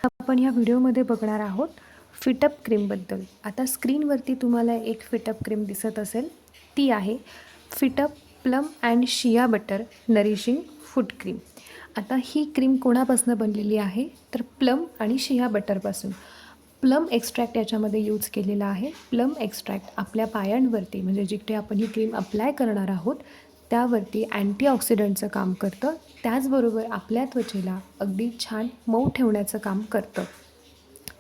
आपण ह्या व्हिडिओमध्ये बघणार आहोत फिटअप क्रीमबद्दल। आता स्क्रीनवरती तुम्हाला एक फिटअप क्रीम दिसत असेल, ती आहे fit up plum and shea butter nourishing foot cream. आता ही क्रीम कोणापासून बनलेली आहे तर प्लम आणि शिया बटरपासून। प्लम एक्स्ट्रॅक्ट याच्यामध्ये यूज केलेला आहे। प्लम एक्स्ट्रॅक्ट आपल्या पायांवरती म्हणजे जिथे आपण ही क्रीम अप्लाय करणार आहोत त्यावरती अँटीऑक्सिडंटचं काम करतं, त्याचबरोबर आपल्या त्वचेला अगदी छान मऊ ठेवण्याचं काम करतं।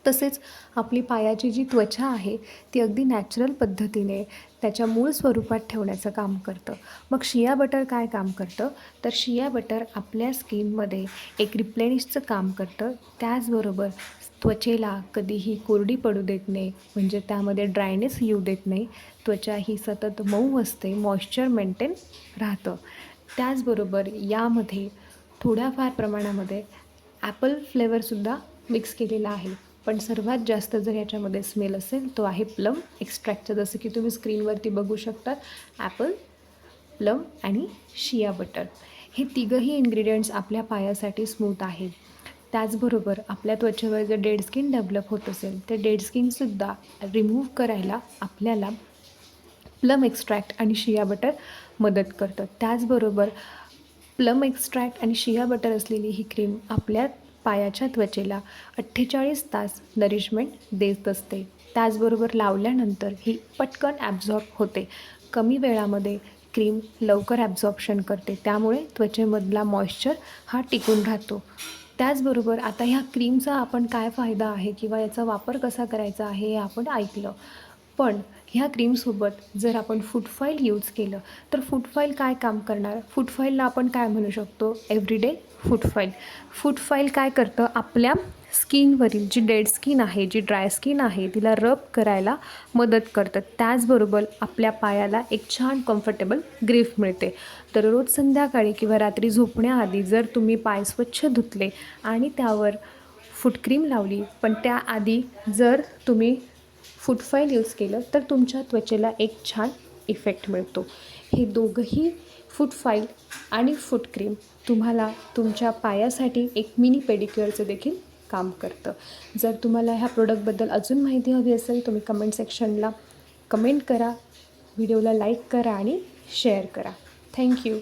तसेच आपली पायाची जी त्वचा आहे ती अगदी नॅचरल पद्धतीने त्याच्या मूळ स्वरूपात ठेवण्याचं काम करतं। मग शिया बटर काय काम करतं तर शिया बटर आपल्या स्किनमध्ये एक रिप्लेनिशचं काम करतं, त्याचबरोबर त्वचेला कधीही कोरडी पडू देत नाही, म्हणजे त्यामध्ये ड्रायनेस येऊ देत नाही। त्वचा ही सतत मऊ असते, मॉइश्चर मेंटेन राहतं। त्याचबरोबर यामध्ये थोड्याफार प्रमाणामध्ये ॲपल फ्लेवरसुद्धा मिक्स केलेला आहे, पण सर्वात जास्त जर याच्यामध्ये स्मेल असेल तो आहे प्लम एक्स्ट्रॅक्टचा, जसं की तुम्ही स्क्रीनवरती बघू शकतात। ॲपल, प्लम आणि शिया बटर हे तिघंही इन्ग्रेडियंट्स आपल्या पायासाठी स्मूथ आहेत। त्याचबरोबर आपल्या त्वचेवर जर डेड स्किन डेव्हलप होत असेल तर डेड स्किनसुद्धा रिमूव्ह करायला आपल्याला प्लम एक्स्ट्रॅक्ट आणि शिया बटर मदत करतं। त्याचबरोबर प्लम एक्स्ट्रॅक्ट आणि शिया बटर असलेली ही क्रीम आपल्या पायाच्या त्वचेला 48 तास नरिशमेंट देत असते। त्याचबरोबर लावल्यानंतर ही पटकन ॲब्झॉर्ब होते, कमी वेळामध्ये क्रीम लवकर ॲब्झॉर्प्शन करते, त्यामुळे त्वचेमधला मॉइश्चर हा टिकून राहतो। त्याचबरोबर आता ह्या क्रीमचा आपण काय फायदा आहे किंवा याचा वापर कसा करायचा आहे हे आपण ऐकलं, पण ह्या क्रीमसोबत जर आपण फूट फाईल यूज केलं तर फूट फाईल काय काम करणार? फूट फाईलला आपण काय म्हणू शकतो? एव्हरीडे फूट फाईल। फूट फाईल काय करतं? आपल्या स्किनवरील जी डेड स्किन आहे, जी ड्राय स्किन आहे, तिला रब करायला मदत करतं। त्याचबरोबर आपल्या पायाला एक छान कम्फर्टेबल ग्रिप मिळते। तर रोज संध्याकाळी किंवा रात्री झोपण्याआधी जर तुम्ही पाय स्वच्छ धुतले आणि त्यावर फूट क्रीम लावली, पण त्याआधी जर तुम्ही फूट फाईल यूज केलं तर तुमच्या त्वचेला एक छान इफेक्ट मिळतो। हे दोघंही फूट फाईल आणि फूट क्रीम तुम्हाला तुमच्या पायासाठी एक मिनी पेडिक्युअरचं देखील काम करतं। जर तुम्हाला ह्या प्रोडक्टबद्दल अजून माहिती हवी असेल तुम्ही कमेंट सेक्शनला कमेंट करा, व्हिडिओला लाईक करा आणि शेअर करा। थँक्यू।